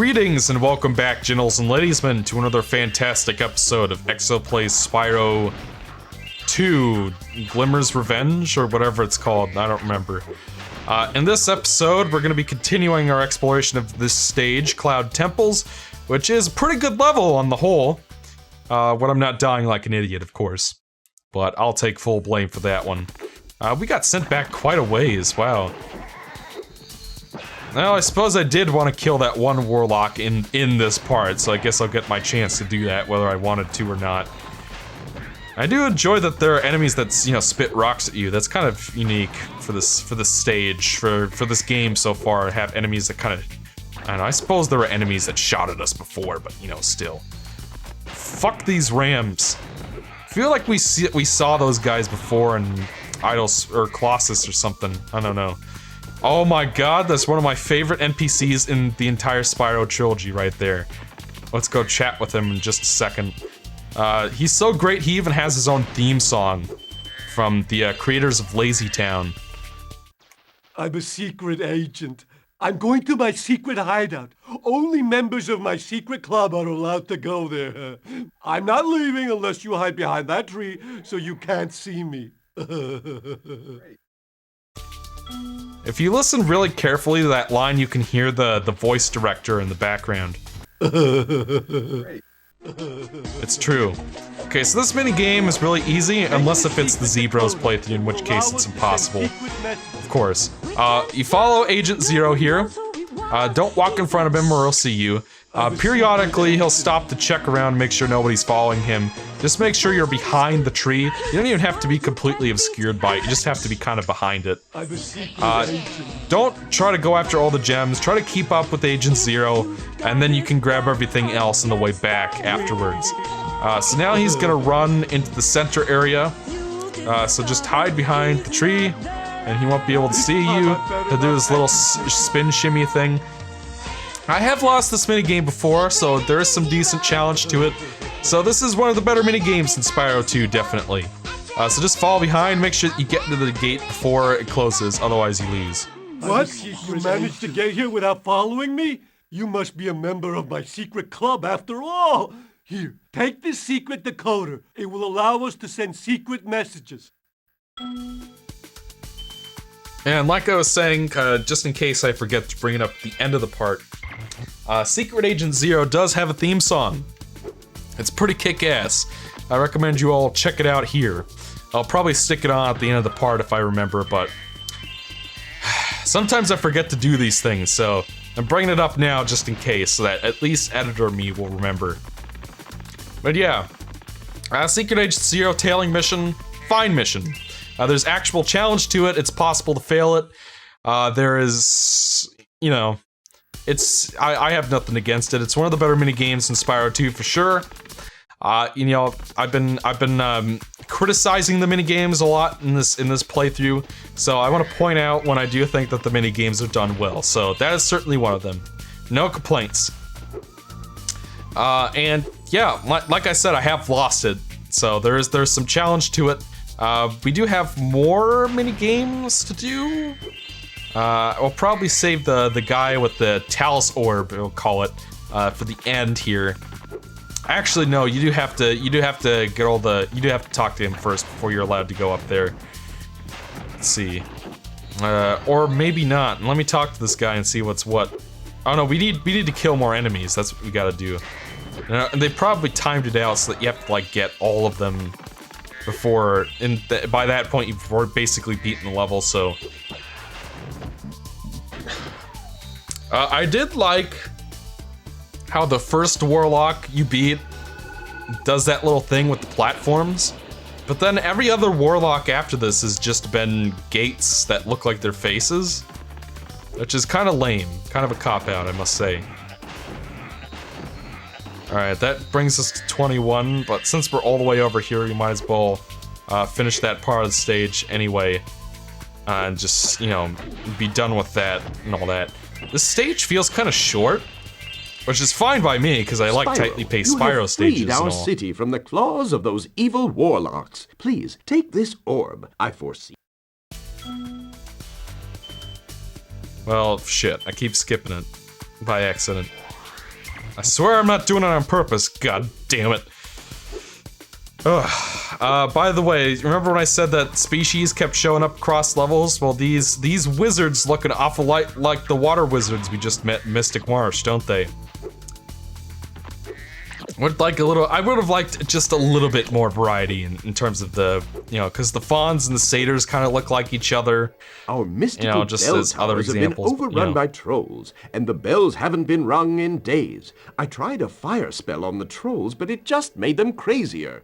Greetings and welcome back, gentles and ladiesmen, to another fantastic episode of Exo Plays Spyro 2 Glimmer's Revenge, or whatever it's called, I don't remember. In this episode, we're going to be continuing our exploration of this stage, Cloud Temples, which is a pretty good level on the whole. When I'm not dying like an idiot, of course. But I'll take full blame for that one. We got sent back quite a ways, wow. Well, I suppose I did want to kill that one warlock in this part, so I guess I'll get my chance to do that whether I wanted to or not. I do enjoy that there are enemies that, you know, spit rocks at you. That's kind of unique for this stage, for this game so far, have enemies that kind of, I don't know, I suppose there were enemies that shot at us before, but, you know, still. Fuck these rams. I feel like we saw those guys before in Idols or Colossus or something. I don't know. Oh my god, that's one of my favorite NPCs in the entire Spyro trilogy right there. Let's go chat with him in just a second. He's so great, he even has his own theme song from the creators of Lazy Town. I'm a secret agent. I'm going to my secret hideout. Only members of my secret club are allowed to go there. I'm not leaving unless you hide behind that tree so you can't see me. If you listen really carefully to that line, you can hear the voice director in the background. It's true. Okay, so this mini game is really easy, unless if it's the Zebros playthrough, in which case it's impossible. Of course. You follow Agent Zero here. Don't walk in front of him or he'll see you. Periodically, he'll stop to check around, make sure nobody's following him. Just make sure you're behind the tree. You don't even have to be completely obscured by it, you just have to be kind of behind it. Don't try to go after all the gems, try to keep up with Agent Zero, and then you can grab everything else on the way back afterwards. So now he's gonna run into the center area, so just hide behind the tree, and he won't be able to see you. He'll do his little spin shimmy thing. I have lost this minigame before, so there is some decent challenge to it. So this is one of the better minigames in Spyro 2, definitely. So just fall behind, make sure you get into the gate before it closes, otherwise you lose. What? You managed to get here without following me? You must be a member of my secret club after all. Here, take this secret decoder. It will allow us to send secret messages. And like I was saying, just in case I forget to bring it up at the end of the part, Secret Agent Zero does have a theme song. It's pretty kick-ass. I recommend you all check it out here. I'll probably stick it on at the end of the part if I remember, but sometimes I forget to do these things, so I'm bringing it up now just in case, so that at least editor me will remember. But yeah, Secret Agent Zero tailing mission, fine mission. There's actual challenge to it, it's possible to fail it. There is, you know, I have nothing against it. It's one of the better mini games in Spyro 2 for sure. You know, I've been criticizing the mini games a lot in this playthrough, so I want to point out when I do think that the mini games are done well. So that is certainly one of them. No complaints. And yeah, like I said, I have lost it, so there's some challenge to it. We do have more mini games to do. We'll probably save the guy with the Talus Orb, we'll call it, for the end here. Actually, no, you do have to get all the, you do have to talk to him first before you're allowed to go up there. Let's see. Or maybe not. Let me talk to this guy and see what's what. Oh no, we need to kill more enemies, that's what we gotta do. And they probably timed it out so that you have to, like, get all of them before, by that point you've basically beaten the level, so. I did like how the first warlock you beat does that little thing with the platforms, but then every other warlock after this has just been gates that look like their faces, which is kind of lame, kind of a cop-out, I must say. Alright, that brings us to 21, but since we're all the way over here, you might as well finish that part of the stage anyway, and just, you know, be done with that and all that. This stage feels kind of short, which is fine by me, because I like tightly paced Spyro stages and all. You have freed our city from the claws of those evil warlocks. Please, take this orb. I foresee. Well, shit, I keep skipping it by accident. I swear I'm not doing it on purpose, god damn it. Ugh. By the way, remember when I said that species kept showing up across levels? Well, these wizards look an awful lot like the water wizards we just met in Mystic Marsh, don't they? I would have liked just a little bit more variety in terms of the, you know, because the fawns and the satyrs kind of look like each other. Our mystical you know, just bell as other towers have examples, been overrun you know. by trolls, and the bells haven't been rung in days. I tried a fire spell on the trolls, but it just made them crazier.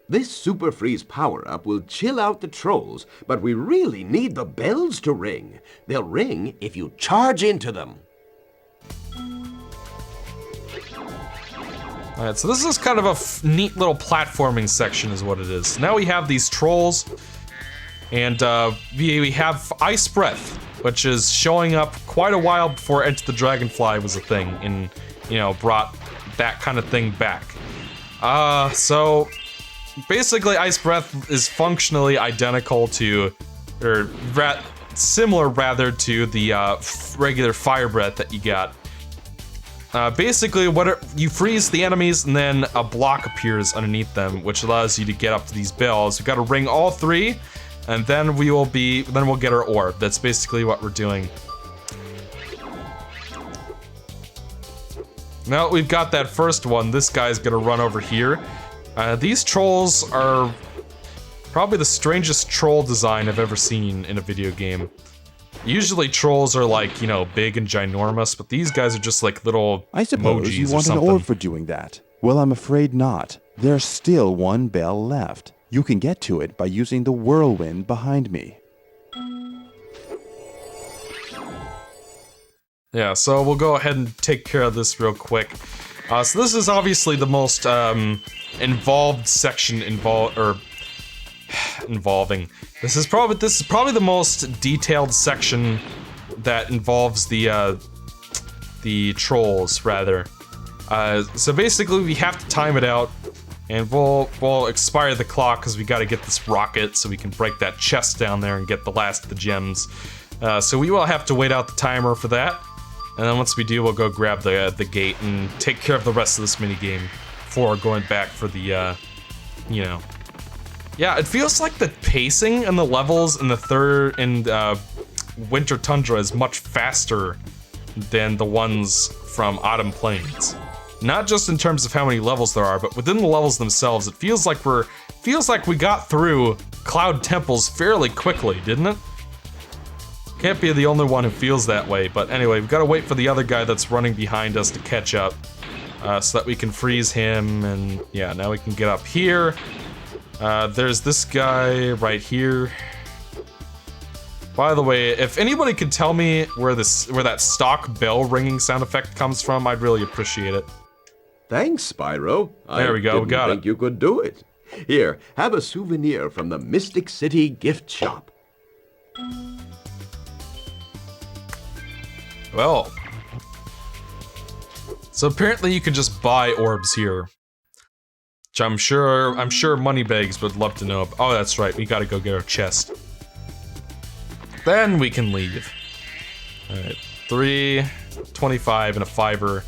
This Super Freeze power-up will chill out the trolls, but we really need the bells to ring. They'll ring if you charge into them. Alright, so this is kind of a neat little platforming section is what it is. Now we have these trolls, and we have Ice Breath, which is showing up quite a while before Enter the Dragonfly was a thing, and, you know, brought that kind of thing back. So basically Ice Breath is functionally identical to, or similar rather to the regular Fire Breath that you got. Basically, you freeze the enemies and then a block appears underneath them, which allows you to get up to these bells. We've got to ring all three, and then we'll get our orb. That's basically what we're doing. Now that we've got that first one, this guy's gonna run over here. These trolls are probably the strangest troll design I've ever seen in a video game. Usually trolls are like, you know, big and ginormous, but these guys are just like little I suppose emojis you or want an something. orb for doing that. Well, I'm afraid not. There's still one bell left. You can get to it by using the whirlwind behind me. Yeah, so we'll go ahead and take care of this real quick. So this is obviously the most involved section involving. This is probably the most detailed section that involves the trolls rather. So basically we have to time it out, and we'll expire the clock because we got to get this rocket so we can break that chest down there and get the last of the gems. So we will have to wait out the timer for that, and then once we do, we'll go grab the gate and take care of the rest of this minigame before going back for the you know. Yeah, it feels like the pacing and the levels in the Winter Tundra is much faster than the ones from Autumn Plains. Not just in terms of how many levels there are, but within the levels themselves, it feels like we got through Cloud Temples fairly quickly, didn't it? Can't be the only one who feels that way, but anyway, we've got to wait for the other guy that's running behind us to catch up, so that we can freeze him, and yeah, now we can get up here. There's this guy right here. By the way, if anybody could tell me where that stock bell ringing sound effect comes from, I'd really appreciate it. Thanks, Spyro. There we go, we got I didn't think it. you could do it. Here, have a souvenir from the Mystic City gift shop. Well, so apparently you can just buy orbs here. Which I'm sure Moneybags would love to know. Oh, that's right, we gotta go get our chest. Then we can leave. Alright, 3.25 and a $5. Is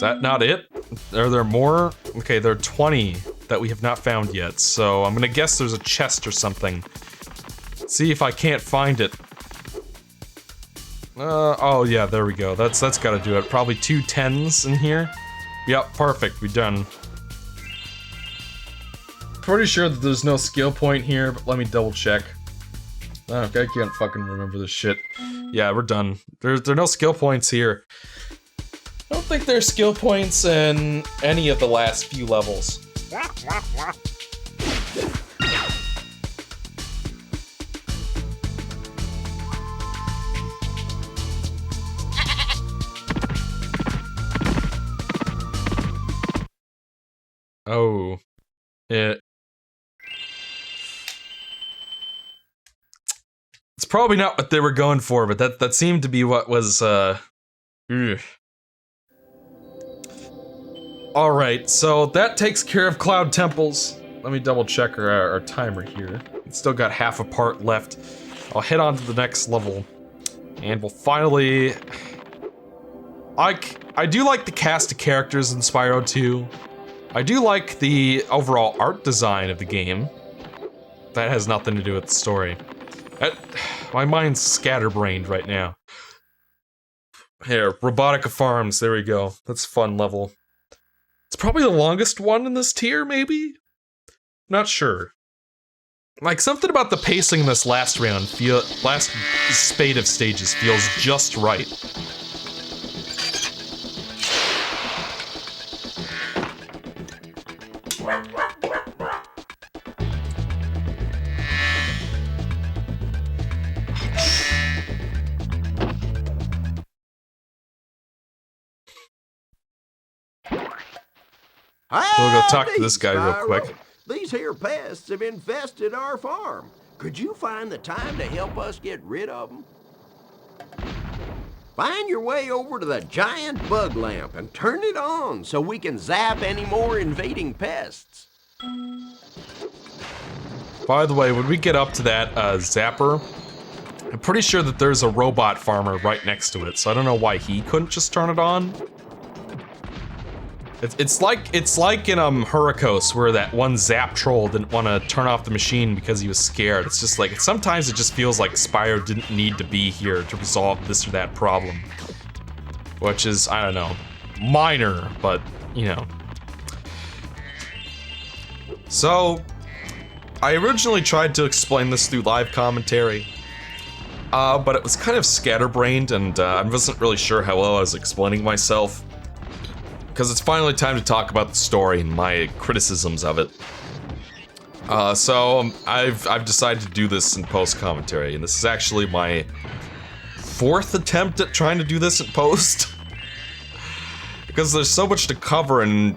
that not it? Are there more? Okay, there are 20 that we have not found yet, so I'm gonna guess there's a chest or something. See if I can't find it. Oh yeah, there we go. That's gotta do it. Probably 2 10s in here. Yep, perfect, we're done. Pretty sure that there's no skill point here, but let me double check. Oh, I can't fucking remember this shit. Yeah, we're done. There are no skill points here. I don't think there's skill points in any of the last few levels. Oh. It's probably not what they were going for, but that seemed to be what was, Alright, so that takes care of Cloud Temples. Let me double check our timer here. It's still got half a part left. I'll head on to the next level, and we'll finally I do like the cast of characters in Spyro 2. I do like the overall art design of the game. That has nothing to do with the story. My mind's scatterbrained right now. Here, Robotica Farms, there we go. That's a fun level. It's probably the longest one in this tier, maybe? Not sure. Like, something about the pacing in this last round, last spate of stages feels just right. We'll go talk to this guy real quick. These here pests have infested our farm. Could you find the time to help us get rid of them? Find your way over to the giant bug lamp and turn it on so we can zap any more invading pests. By the way, when we get up to that zapper, I'm pretty sure that there's a robot farmer right next to it, so I don't know why he couldn't just turn it on. It's like in Hurricos, where that one Zap troll didn't want to turn off the machine because he was scared. It's just like, sometimes it just feels like Spyro didn't need to be here to resolve this or that problem. Which is, I don't know, minor, but, you know. So, I originally tried to explain this through live commentary, but it was kind of scatterbrained, and I wasn't really sure how well I was explaining myself. Because it's finally time to talk about the story and my criticisms of it. So I've decided to do this in post-commentary, and this is actually my 4th attempt at trying to do this in post. Because there's so much to cover, and,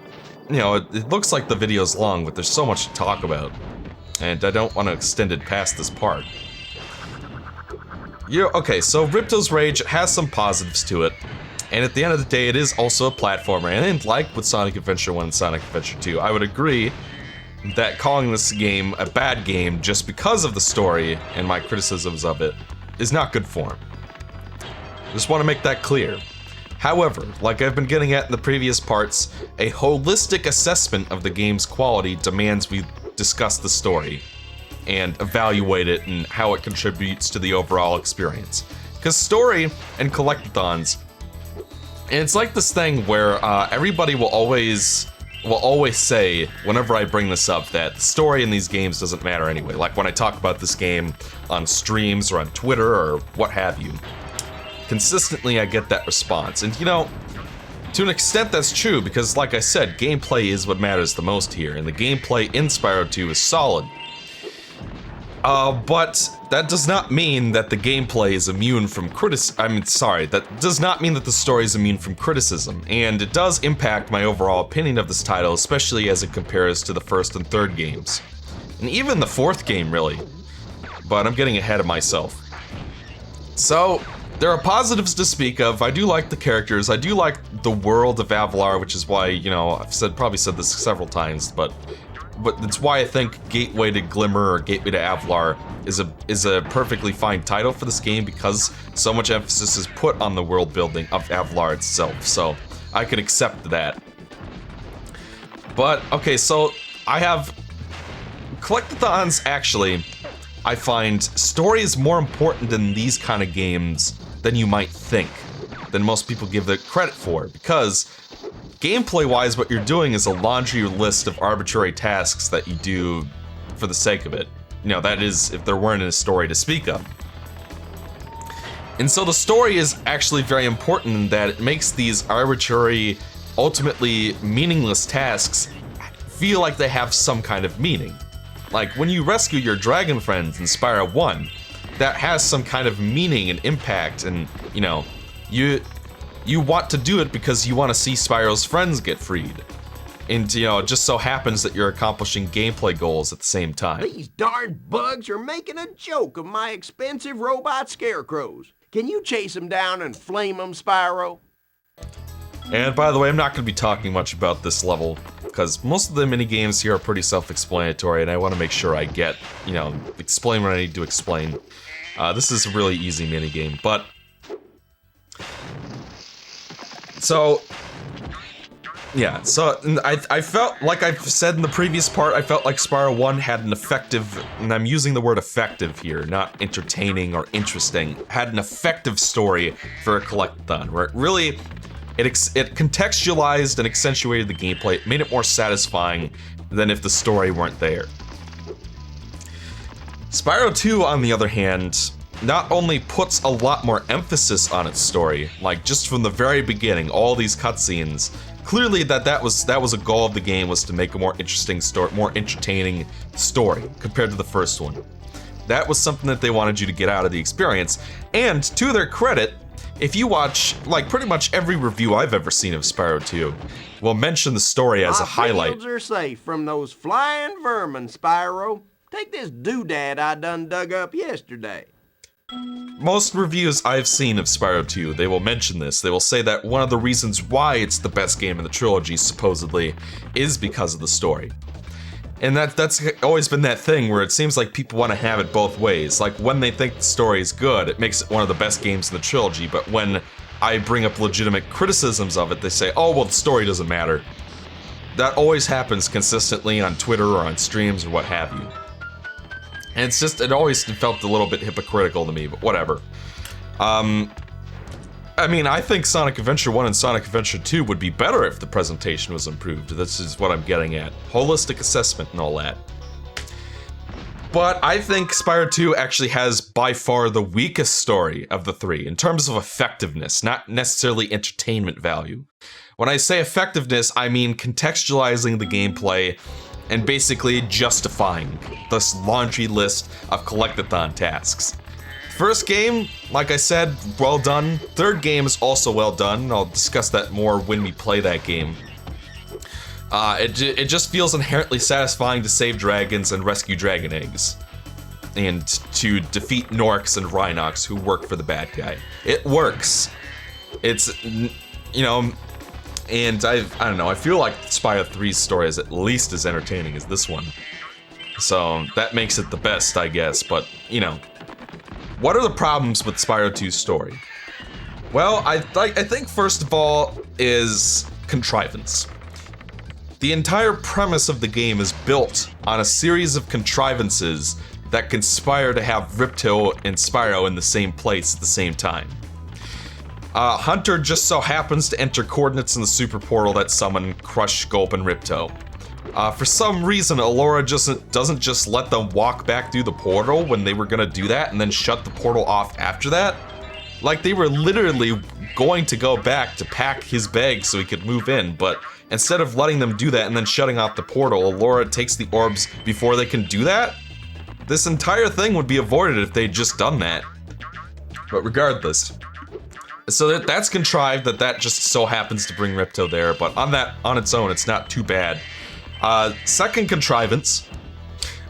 you know, it looks like the video's long, but there's so much to talk about. And I don't want to extend it past this part. Okay, so Ripto's Rage has some positives to it. And at the end of the day, it is also a platformer, and like with Sonic Adventure 1 and Sonic Adventure 2, I would agree that calling this game a bad game just because of the story and my criticisms of it is not good form. Just want to make that clear. However, like I've been getting at in the previous parts, a holistic assessment of the game's quality demands we discuss the story and evaluate it and how it contributes to the overall experience. Because story and collectathons, and it's like this thing where everybody will always say, whenever I bring this up, that the story in these games doesn't matter anyway. Like when I talk about this game on streams or on Twitter or what have you. Consistently, I get that response. And you know, to an extent that's true, because like I said, gameplay is what matters the most here, and the gameplay in Spyro 2 is solid. But that does not mean that the gameplay is immune from that does not mean that the story is immune from criticism, and it does impact my overall opinion of this title, especially as it compares to the first and third games. And even the fourth game, really. But I'm getting ahead of myself. So, there are positives to speak of. I do like the characters, I do like the world of Avalar, which is why, you know, I've probably said this several times, but it's why I think Gateway to Glimmer or Gateway to Avalar is a perfectly fine title for this game, because so much emphasis is put on the world building of Avalar itself, so I could accept that. But, okay, so I have collectathons. Actually, I find story is more important in these kind of games than you might think, than most people give it credit for, because gameplay-wise, what you're doing is a laundry list of arbitrary tasks that you do for the sake of it. You know, that is, if there weren't a story to speak of. And so the story is actually very important in that it makes these arbitrary, ultimately meaningless tasks feel like they have some kind of meaning. Like, when you rescue your dragon friends in Spyro 1, that has some kind of meaning and impact, and, you know, you want to do it because you want to see Spyro's friends get freed. And, you know, it just so happens that you're accomplishing gameplay goals at the same time. These darn bugs are making a joke of my expensive robot scarecrows. Can you chase them down and flame them, Spyro? And by the way, I'm not going to be talking much about this level, because most of the minigames here are pretty self-explanatory, and I want to make sure I get, you know, explain what I need to explain. This is a really easy minigame, but So, yeah, so I felt, like I've said in the previous part, I felt like Spyro 1 had an effective, and I'm using the word effective here, not entertaining or interesting, had an effective story for a collectathon, where it really, it contextualized and accentuated the gameplay, it made it more satisfying than if the story weren't there. Spyro 2, on the other hand, not only puts a lot more emphasis on its story, like just from the very beginning, all these cutscenes, clearly that was a goal of the game, was to make a more interesting story, more entertaining story compared to the first one. That was something that they wanted you to get out of the experience, and to their credit, if you watch, like, pretty much every review I've ever seen of Spyro 2 will mention the story as a highlight. My fields are safe from those flying vermin, Spyro. Take this doodad I done dug up yesterday. Most reviews I've seen of Spyro 2, they will mention this. They will say that one of the reasons why it's the best game in the trilogy, supposedly, is because of the story. And that's always been that thing where it seems like people want to have it both ways. Like, when they think the story is good, it makes it one of the best games in the trilogy, but when I bring up legitimate criticisms of it, they say, oh, well, the story doesn't matter. That always happens consistently on Twitter or on streams or what have you. And it's just, it always felt a little bit hypocritical to me, but whatever. I mean, I think Sonic Adventure 1 and Sonic Adventure 2 would be better if the presentation was improved. This is what I'm getting at. Holistic assessment and all that. But I think Spyro 2 actually has by far the weakest story of the three, in terms of effectiveness, not necessarily entertainment value. When I say effectiveness, I mean contextualizing the gameplay and basically justifying this laundry list of collectathon tasks. First game, like I said, well done. Third game is also well done. I'll discuss that more when we play that game. It just feels inherently satisfying to save dragons and rescue dragon eggs. And to defeat Norks and Rhinox who work for the bad guy. It works. It's, you know, and I don't know, I feel like Spyro 3's story is at least as entertaining as this one. So that makes it the best, I guess, but, you know. What are the problems with Spyro 2's story? Well, I think first of all is contrivance. The entire premise of the game is built on a series of contrivances that conspire to have Ripto and Spyro in the same place at the same time. Hunter just so happens to enter coordinates in the super portal that summon Crush, Gulp, and Ripto. For some reason, Allura doesn't just let them walk back through the portal when they were gonna do that and then shut the portal off after that. Like, they were literally going to go back to pack his bag so he could move in, but instead of letting them do that and then shutting off the portal, Allura takes the orbs before they can do that? This entire thing would be avoided if they'd just done that. But regardless. So that's contrived, that just so happens to bring Ripto there, but on its own, it's not too bad. Second contrivance,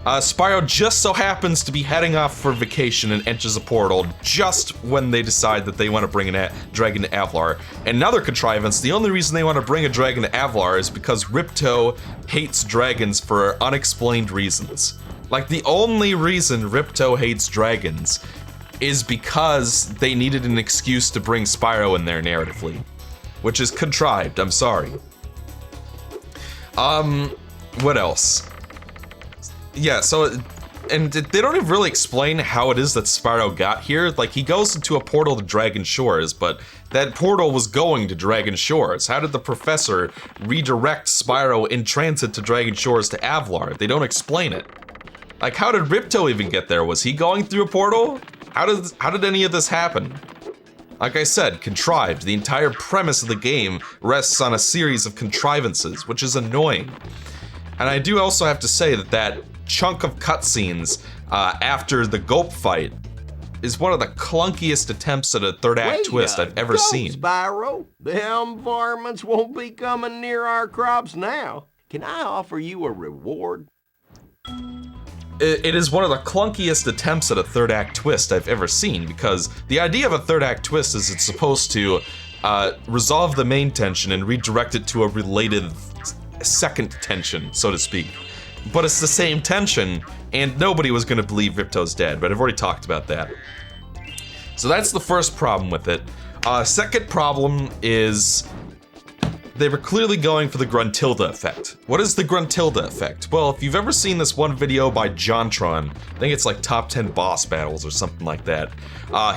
Spyro just so happens to be heading off for vacation and enters a portal just when they decide that they want to bring a dragon to Avlar. Another contrivance, the only reason they want to bring a dragon to Avlar is because Ripto hates dragons for unexplained reasons. Like, the only reason Ripto hates dragons is because they needed an excuse to bring Spyro in there narratively. Which is contrived, I'm sorry. What else? Yeah, so, and they don't even really explain how it is that Spyro got here. Like, he goes into a portal to Dragon Shores, but that portal was going to Dragon Shores. How did the professor redirect Spyro in transit to Dragon Shores to Avlar? They don't explain it. Like, how did Ripto even get there? Was he going through a portal? How did any of this happen? Like I said, contrived. The entire premise of the game rests on a series of contrivances, which is annoying. And I do also have to say that chunk of cutscenes after the Gulp fight is one of the clunkiest attempts at a third act twist I've ever seen. Spyro, them varmints won't be coming near our crops now. Can I offer you a reward? It is one of the clunkiest attempts at a third act twist I've ever seen, because the idea of a third act twist is it's supposed to resolve the main tension and redirect it to a related second tension, so to speak. But it's the same tension, and nobody was gonna believe Ripto's dead, but I've already talked about that. So that's the first problem with it. Second problem is they were clearly going for the Gruntilda effect. What is the Gruntilda effect? Well, if you've ever seen this one video by Jontron, I think it's like top 10 boss battles or something like that,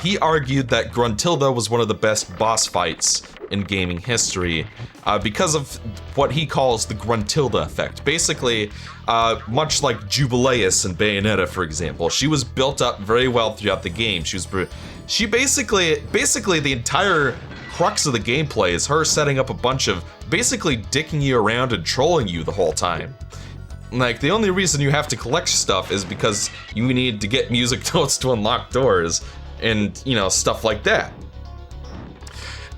he argued that Gruntilda was one of the best boss fights in gaming history because of what he calls the Gruntilda effect. Basically, much like Jubileus and Bayonetta, for example, she was built up very well throughout the game. She basically the entire crux of the gameplay is her setting up a bunch of basically dicking you around and trolling you the whole time. Like, the only reason you have to collect stuff is because you need to get music notes to unlock doors and, you know, stuff like that.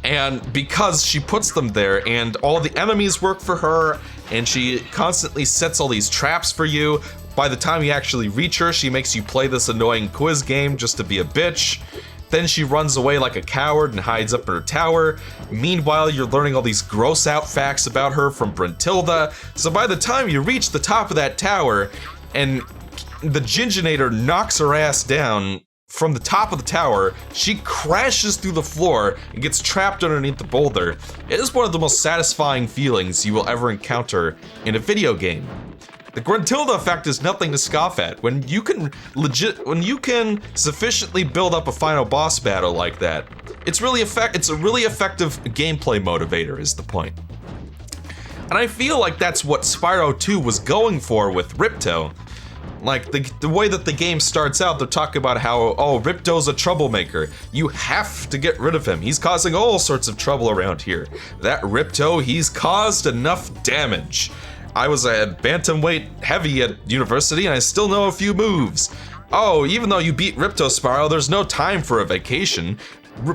And because she puts them there and all the enemies work for her and she constantly sets all these traps for you, by the time you actually reach her, she makes you play this annoying quiz game just to be a bitch. Then she runs away like a coward and hides up in her tower. Meanwhile, you're learning all these gross out facts about her from Bruntilda. So by the time you reach the top of that tower and the Ginginator knocks her ass down from the top of the tower, she crashes through the floor and gets trapped underneath the boulder. It is one of the most satisfying feelings you will ever encounter in a video game. The Gruntilda effect is nothing to scoff at. When you can sufficiently build up a final boss battle like that, it's a really effective gameplay motivator is the point. And I feel like that's what Spyro 2 was going for with Ripto. Like, the way that the game starts out, they're talking about how, oh, Ripto's a troublemaker. You have to get rid of him. He's causing all sorts of trouble around here. That Ripto, he's caused enough damage. I was a bantamweight heavy at university and I still know a few moves. Oh, even though you beat Ripto, Spyro, there's no time for a vacation.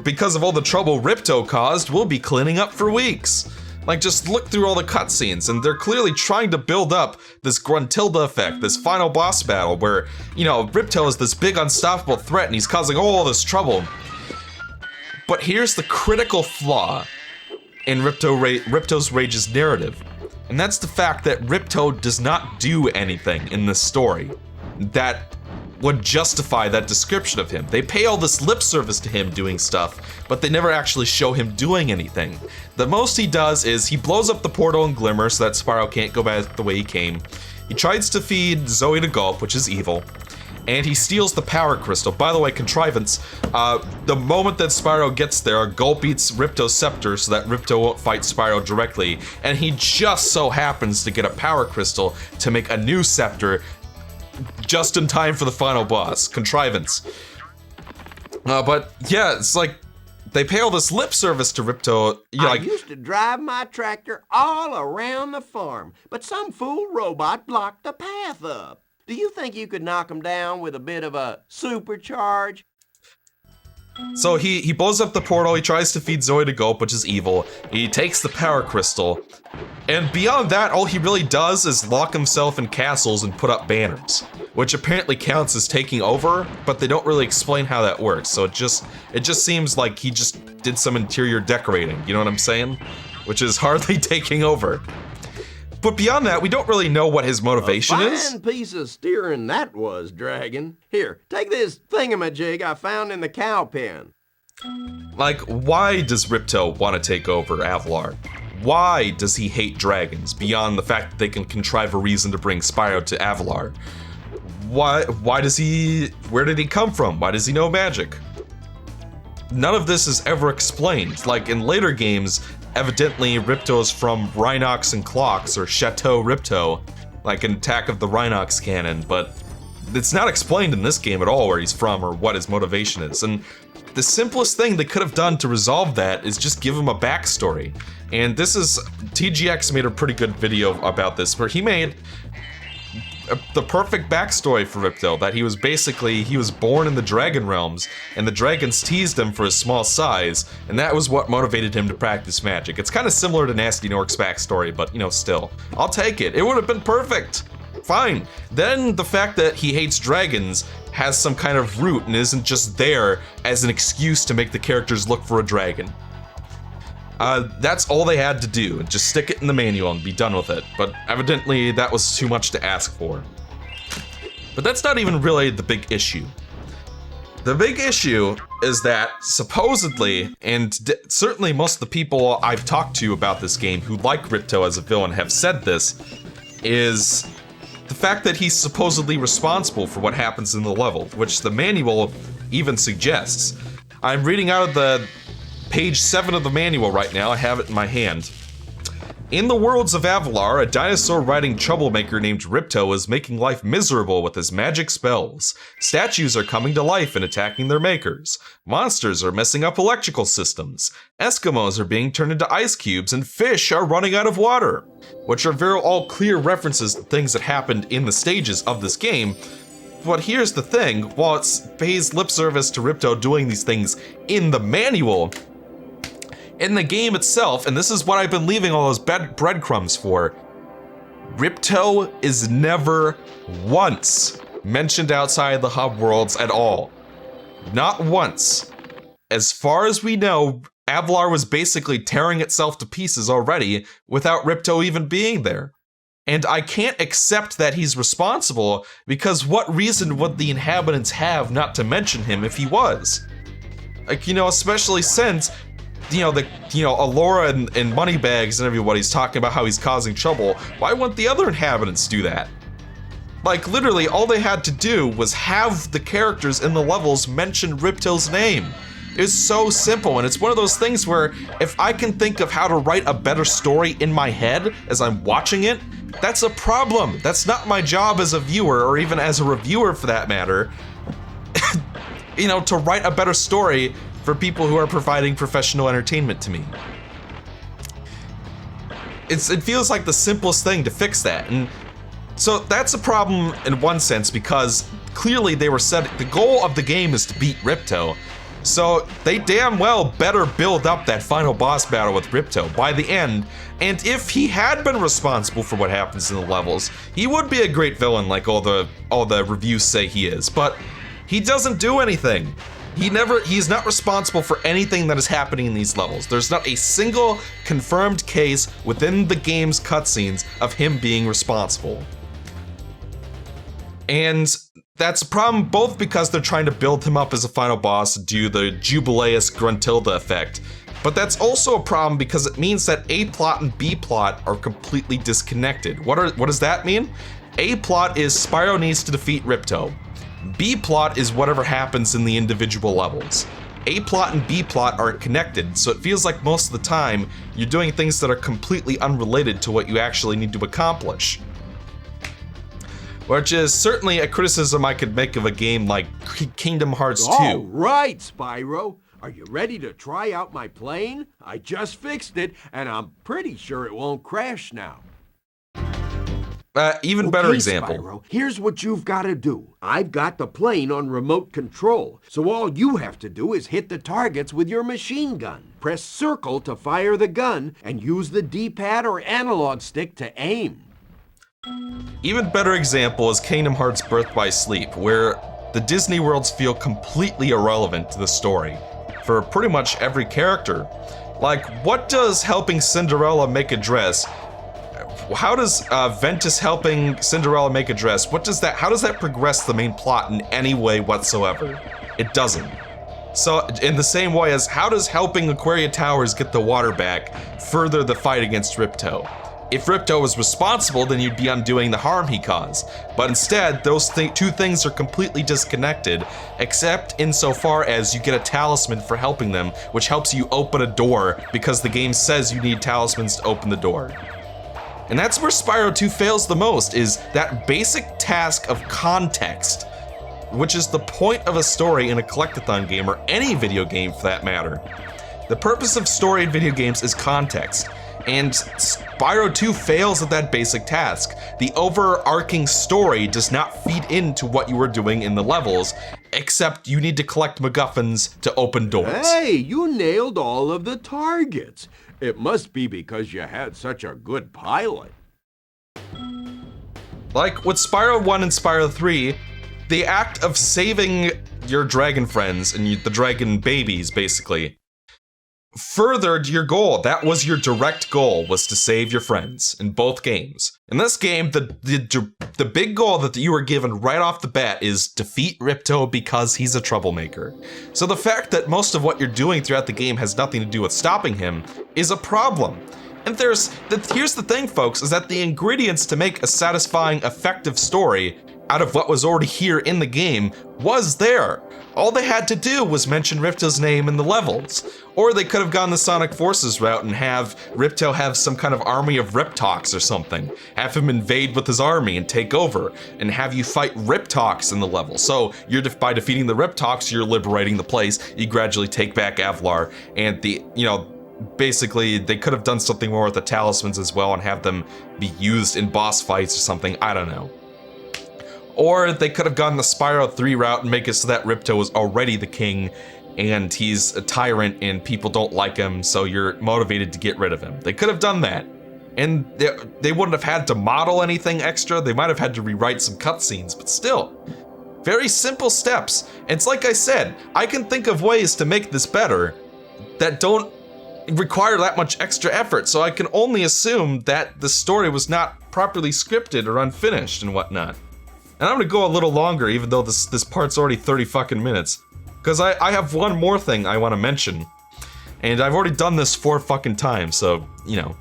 Because of all the trouble Ripto caused, we'll be cleaning up for weeks. Like, just look through all the cutscenes, and they're clearly trying to build up this Gruntilda effect, this final boss battle where, you know, Ripto is this big unstoppable threat and he's causing all this trouble. But here's the critical flaw in Ripto's Rage's narrative, and that's the fact that Ripto does not do anything in this story that would justify that description of him. They pay all this lip service to him doing stuff, but they never actually show him doing anything. The most he does is he blows up the portal in Glimmer so that Spyro can't go back the way he came. He tries to feed Zoe to Gulp, which is evil, and he steals the power crystal. By the way, contrivance, the moment that Spyro gets there, Gulp eats Ripto's scepter so that Ripto won't fight Spyro directly, and he just so happens to get a power crystal to make a new scepter just in time for the final boss. Contrivance. But yeah, it's like they pay all this lip service to Ripto. I used to drive my tractor all around the farm, but some fool robot blocked the path up. Do you think you could knock him down with a bit of a supercharge? So he blows up the portal, he tries to feed Zoe to Gulp, which is evil. He takes the power crystal, and beyond that, all he really does is lock himself in castles and put up banners, which apparently counts as taking over, but they don't really explain how that works. So it just seems like he just did some interior decorating, you know what I'm saying? Which is hardly taking over. But beyond that, we don't really know what his motivation is. Fine piece of steering that was, Dragon. Here, take this thingamajig I found in the cow pen. Like, why does Ripto want to take over Avalar? Why does he hate dragons, beyond the fact that they can contrive a reason to bring Spyro to Avalar? Why does he... Where did he come from? Why does he know magic? None of this is ever explained. Like, in later games, evidently Ripto is from Rhinox and Clocks, or Chateau Ripto, like in Attack of the Rhinox canon, but it's not explained in this game at all where he's from or what his motivation is. And the simplest thing they could have done to resolve that is just give him a backstory. And this is... TGX made a pretty good video about this, where he made the perfect backstory for Ripto, that he was born in the Dragon Realms, and the dragons teased him for his small size, and that was what motivated him to practice magic. It's kind of similar to Nasty Nork's backstory, but, you know, still. I'll take it. It would have been perfect. Fine. Then the fact that he hates dragons has some kind of root and isn't just there as an excuse to make the characters look for a dragon. That's all they had to do, just stick it in the manual and be done with it, but evidently that was too much to ask for. But that's not even really the big issue. The big issue is that supposedly, and certainly most of the people I've talked to about this game who like Ripto as a villain have said this, is the fact that he's supposedly responsible for what happens in the level, which the manual even suggests. I'm reading out of the page 7 of the manual right now, I have it in my hand. In the worlds of Avalar, a dinosaur-riding troublemaker named Ripto is making life miserable with his magic spells. Statues are coming to life and attacking their makers. Monsters are messing up electrical systems. Eskimos are being turned into ice cubes, and fish are running out of water. Which are very all clear references to things that happened in the stages of this game. But here's the thing, while it pays lip service to Ripto doing these things in the manual, in the game itself, and this is what I've been leaving all those breadcrumbs for, Ripto is never once mentioned outside the hub worlds at all. Not once. As far as we know, Avalar was basically tearing itself to pieces already without Ripto even being there. And I can't accept that he's responsible, because what reason would the inhabitants have not to mention him if he was? Like, especially since Allura and Moneybags and everybody's talking about how he's causing trouble. Why wouldn't the other inhabitants do that? Like, literally, all they had to do was have the characters in the levels mention Ripto's name. It's so simple, and it's one of those things where if I can think of how to write a better story in my head as I'm watching it, that's a problem. That's not my job as a viewer, or even as a reviewer for that matter, to write a better story for people who are providing professional entertainment to me. It feels like the simplest thing to fix that, and so that's a problem in one sense, because clearly they were the goal of the game is to beat Ripto, so they damn well better build up that final boss battle with Ripto by the end, and if he had been responsible for what happens in the levels, he would be a great villain like all the reviews say he is, but he doesn't do anything. He's not responsible for anything that is happening in these levels. There's not a single confirmed case within the game's cutscenes of him being responsible. And that's a problem both because they're trying to build him up as a final boss to do the Jubileus Gruntilda effect, but that's also a problem because it means that A plot and B plot are completely disconnected. What does that mean? A plot is Spyro needs to defeat Ripto. B plot is whatever happens in the individual levels. A plot and B plot aren't connected, so it feels like most of the time you're doing things that are completely unrelated to what you actually need to accomplish. Which is certainly a criticism I could make of a game like Kingdom Hearts 2. All right, Spyro. Are you ready to try out my plane? I just fixed it, and I'm pretty sure it won't crash now. Even better example. Spyro, here's what you've got to do. I've got the plane on remote control, so all you have to do is hit the targets with your machine gun. Press circle to fire the gun, and use the D-pad or analog stick to aim. Even better example is Kingdom Hearts Birth by Sleep, where the Disney worlds feel completely irrelevant to the story for pretty much every character. Like, what does helping Cinderella make a dress? How does Ventus helping Cinderella make a dress, how does that progress the main plot in any way whatsoever? It doesn't. So, in the same way as how does helping Aquaria Towers get the water back further the fight against Ripto? If Ripto was responsible, then you'd be undoing the harm he caused. But instead, those two things are completely disconnected, except insofar as you get a talisman for helping them, which helps you open a door because the game says you need talismans to open the door. And that's where Spyro 2 fails the most, is that basic task of context, which is the point of a story in a collectathon game, or any video game for that matter. The purpose of story in video games is context, and Spyro 2 fails at that basic task. The overarching story does not feed into what you are doing in the levels, except you need to collect MacGuffins to open doors. Hey, you nailed all of the targets. It must be because you had such a good pilot. Like with Spyro 1 and Spyro 3, the act of saving your dragon friends and the dragon babies, basically, furthered your goal. That was your direct goal, was to save your friends in both games. In this game, the big goal that you were given right off the bat is defeat Ripto because he's a troublemaker. So the fact that most of what you're doing throughout the game has nothing to do with stopping him is a problem. And here's the thing, folks, is that the ingredients to make a satisfying, effective story out of what was already here in the game was there. All they had to do was mention Ripto's name in the levels. Or they could have gone the Sonic Forces route and have Ripto have some kind of army of Riptocs or something. Have him invade with his army and take over, and have you fight Riptocs in the level. So by defeating the Riptocs, you're liberating the place. You gradually take back Avlar, and basically they could have done something more with the talismans as well and have them be used in boss fights or something. I don't know. Or they could have gone the Spyro 3 route and make it so that Ripto was already the king and he's a tyrant and people don't like him, so you're motivated to get rid of him. They could have done that. And they wouldn't have had to model anything extra. They might have had to rewrite some cutscenes, but still. Very simple steps. And it's like I said, I can think of ways to make this better that don't require that much extra effort, so I can only assume that the story was not properly scripted or unfinished and whatnot. And I'm gonna go a little longer, even though this part's already 30 fucking minutes. Because I have one more thing I want to mention. And I've already done this 4 fucking times, so, you know.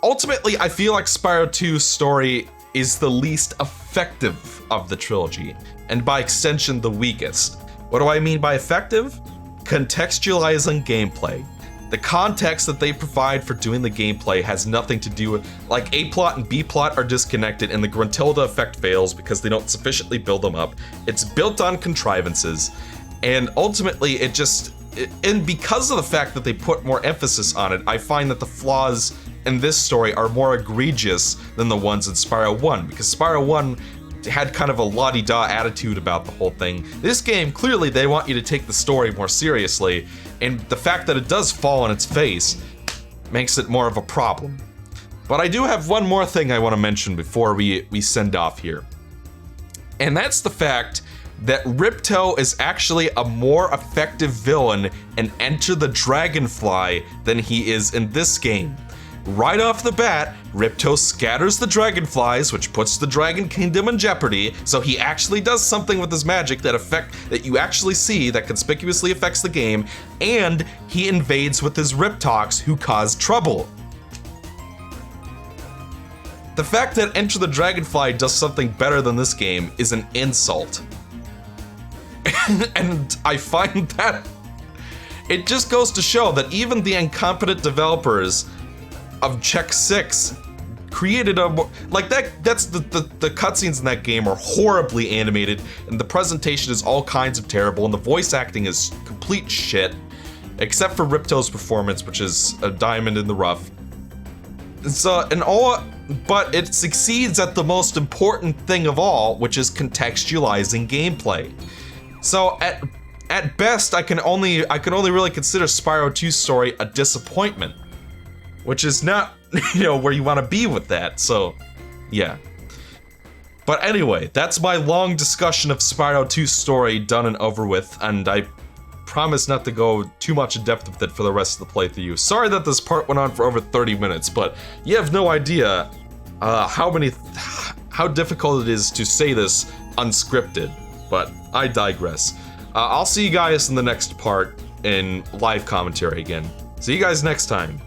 Ultimately, I feel like Spyro 2's story is the least effective of the trilogy. And by extension, the weakest. What do I mean by effective? Contextualizing gameplay. The context that they provide for doing the gameplay has nothing to do with, like, A plot and B plot are disconnected and the Gruntilda effect fails because they don't sufficiently build them up. It's built on contrivances, and ultimately and because of the fact that they put more emphasis on it, I find that the flaws in this story are more egregious than the ones in Spyro 1, because Spyro 1 had kind of a la-di-da attitude about the whole thing. This game, clearly they want you to take the story more seriously, and the fact that it does fall on its face makes it more of a problem. But I do have one more thing I want to mention before we send off here. And that's the fact that Ripto is actually a more effective villain in Enter the Dragonfly than he is in this game. Right off the bat, Ripto scatters the dragonflies, which puts the Dragon Kingdom in jeopardy, so he actually does something with his magic that you actually see that conspicuously affects the game, and he invades with his Riptocs who cause trouble. The fact that Enter the Dragonfly does something better than this game is an insult. And I find that it just goes to show that even the incompetent developers of Check 6 created that's the cutscenes in that game are horribly animated, and the presentation is all kinds of terrible, and the voice acting is complete shit, except for Ripto's performance, which is a diamond in the rough. But it succeeds at the most important thing of all, which is contextualizing gameplay. So at best, I can only really consider Spyro 2's story a disappointment, which is not, where you want to be with that, so, yeah. But anyway, that's my long discussion of Spyro 2's story done and over with, and I promise not to go too much in depth with it for the rest of the playthrough. Sorry that this part went on for over 30 minutes, but you have no idea how difficult it is to say this unscripted, but I digress. I'll see you guys in the next part in live commentary again. See you guys next time.